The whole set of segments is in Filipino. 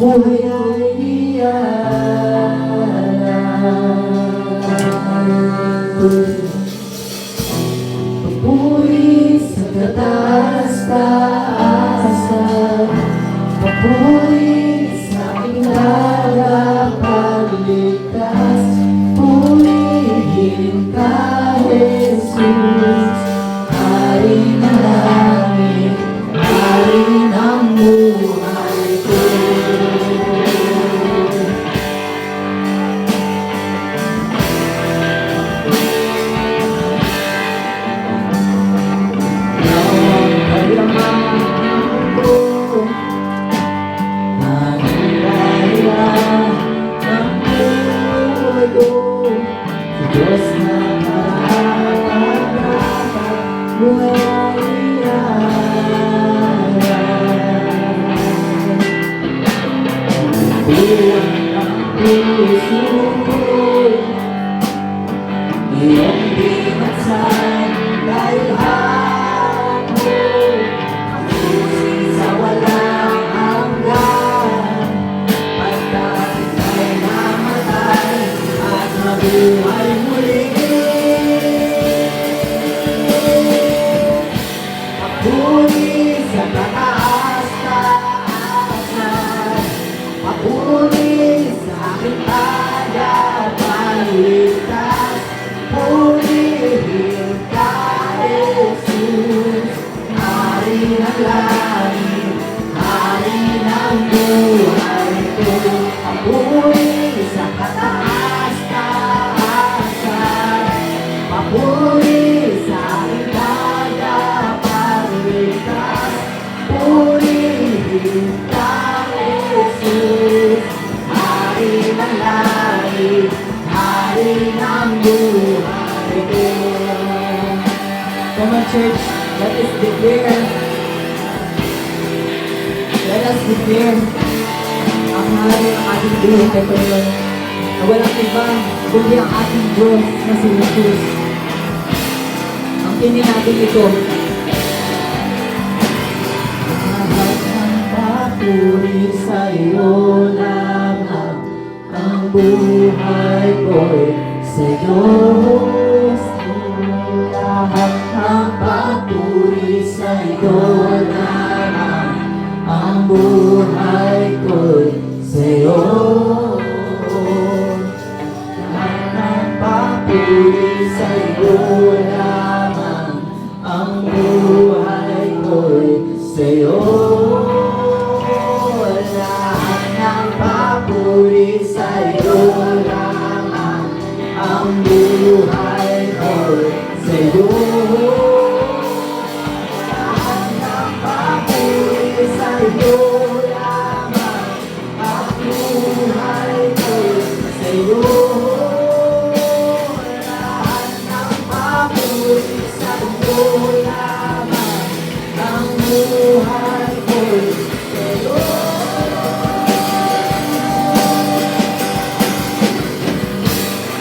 buhay ay iyan. Papuri sa kataas-taasan, papuri sa aking tagapagligtas, purihin ka, Jesus, Hari ng langit, Hari ng buhay ko. Nawang kailangan ko, nangyayari ng buhay ko, sa Diyos na marapat, buhay ay iyan. Buwan ang puso ko'y iyong binagsan dahil ako ang susi sa walang hanggan. Pagkat ay namatay at mabuhay muli. Papuri sa kataas-taasan, papuri sa aking tagapagligtas, purihin ka, Jesus, Hari ng langit, Hari ng buhay ko. Papuri sa kataas-taasan, papuri sa aking tagapagligtas, purihin ka, Jesus, Hari ng langit, Hari ng buhay ko. Come on, church, let us declare. Let us declare ang hari ng ating buhay kay Panginoon, na walang iba kundi ang ating Diyos na si Jesus. Ang kinin natin ito. Lahat ng papuri sa iyo lamang, ang buhay ko'y sa Diyos. Lahat ng papuri sa iyo lamang, ang buhay ko'y sa iyo. Lahat ng papuri sa iyo lamang, ang buhay ko'y sa iyo. Lahat ng papuri sa iyo lamang, ang buhay ko'y sa iyo. Lahat ng papuri sa iyo lamang, ang buhay ko'y sa iyo. Lahat ng papuri sa iyo lamang, ang buhay ko'y sa iyo.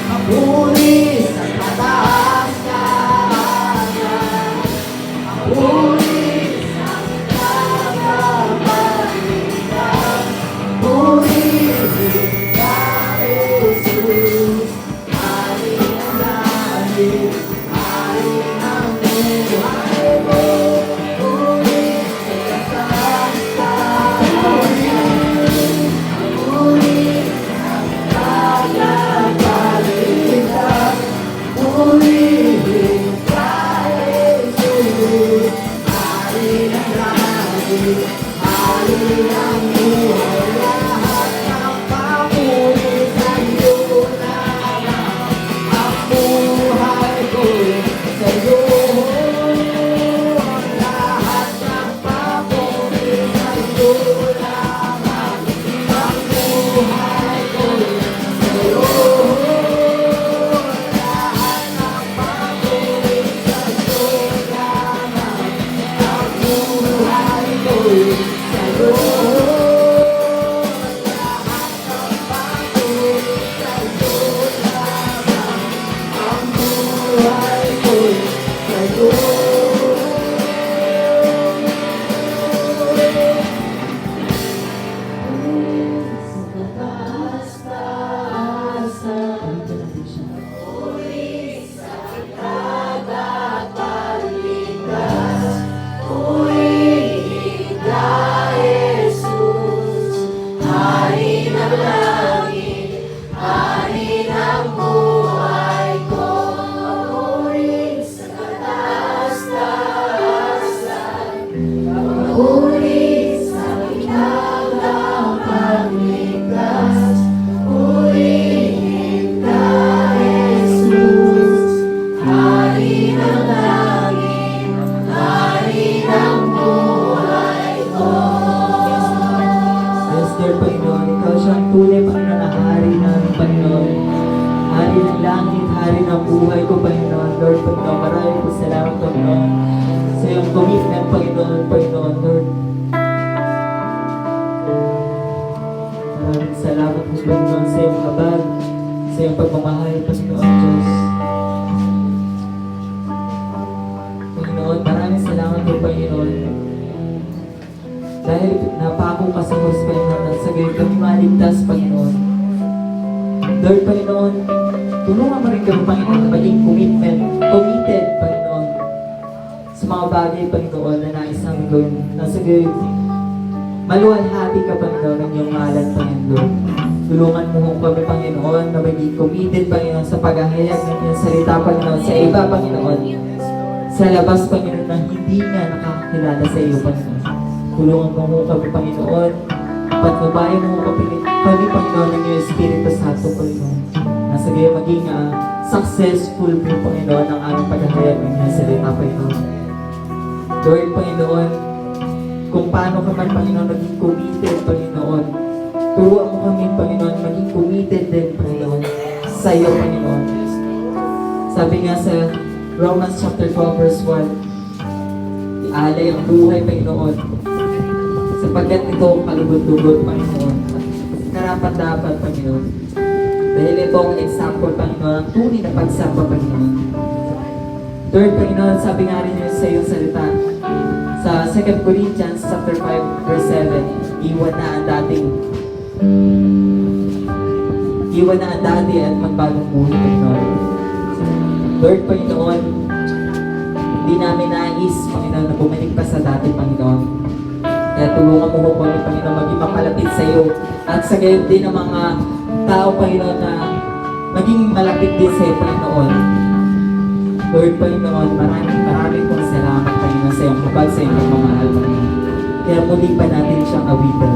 Papuri sa kataas-taasan, papuri sa tagapagligtas, purihin ka, Jesus, Hari ng langit, Hari ng buhay ko. Puri sa kataas-taasan, puri sa tagapagligtas, purihin ka, Jesus, Hari ng langit, Hari ng buhay. Lahat ng papuri sa iyo lamang, ang buhay ko'y sa iyo. Lahat ng papuri sa iyo lamang, ang buhay ko'y sa iyo. Lahat ng papuri sa iyo lamang, ang buhay ko'y sa iyo. siyang tunay, Panginoon, na hari ng Panginoon. Hari ng langit, hari ng buhay ko, Panginoon. Lord, Panginoon, maraming po salamat, Panginoon. Sa iyong commitment, Panginoon, Panginoon, Lord. Maraming salamat po, Panginoon, sa iyong habag, sa iyong pagmamahal, Panginoon, Diyos. Panginoon, maraming salamat po, Panginoon. Dahil napako ka sa Diyos, Panginoon, at sa gayon kami maligtas, Panginoon. Lord, Panginoon, tulungan mo rin kami, Panginoon, na maging committed, Panginoon, sa mga bagay, Panginoon, na nais namin gawin. Nasa gayon, maluwalhati ka, Panginoon, ng iyong ngalan, Panginoon. Tulungan mo kami, Panginoon, na maging committed, Panginoon, sa paghahayag ng iyong salita, Panginoon, sa iba, Panginoon. Sa labas, Panginoon, na hindi nga nakakakilala sa iyo, Panginoon. Tulungan mo kami, Panginoon. Patnubayan mo kami, Panginoon, ng iyong Espiritu Santo, Panginoon. Nasa gayon maging successful po, Panginoon, ang aming paghahayag ng iyong salita, Panginoon. Lord, Panginoon, kung paano ka man, Panginoon, maging committed, Panginoon. Turuan mo kami, Panginoon, maging committed din, Panginoon, sa iyo, Panginoon. Sabi nga sa Romans chapter 12, verse 1, ialay ang buhay, Panginoon, sapagkat ito ang kalugod-lugod, Panginoon. Karapat-dapat, Panginoon. Dahil ito ang example, Panginoon, ang tunay na pagsamba, Panginoon. Third, Panginoon, sabi nga rin sa iyong salita, sa 2 Corinthians chapter 5, verse 7, iwan na ang dati at magbagong buhay, Panginoon. Lord, Panginoon, hindi namin nais, Panginoon, na bumalik pa sa dati, Panginoon. Kaya tulungan mo kami, Panginoon, maging mapalapit sa iyo. At sa gayon din ang mga tao, Panginoon, na maging malapit din sa iyo, Panginoon. Lord, Panginoon, maraming pong salamat, Panginoon, sa iyong kapag, sa iyong pagmamahal, Panginoon. Kaya muli pa natin siyang awitan.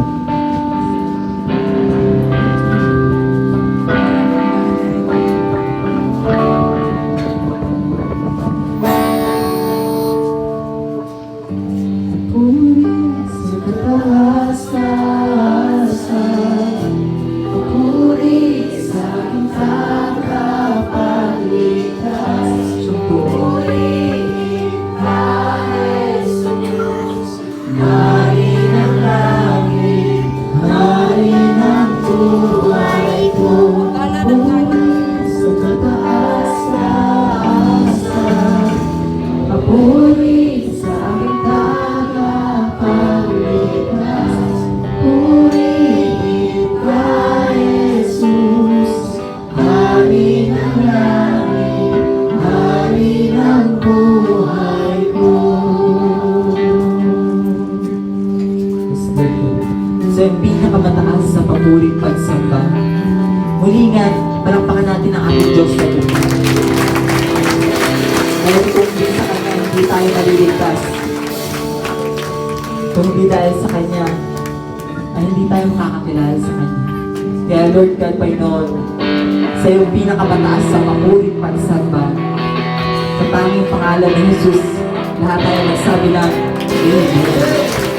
Sa yung pinakamataas sa pamuling pagsamba. Muli nga, palakpakan natin ang ating Diyos sa buhay. Dahil kung hindi sa Kanya, hindi tayo naliligtas. Kung hindi dahil sa Kanya, ay hindi tayo makakakilala sa Kanya. Kaya Lord God, Panginoon, sa iyong pinakamataas sa pamuling pagsamba, sa tanging pangalan ni Jesus, lahat tayo nagsabi lang, Amen.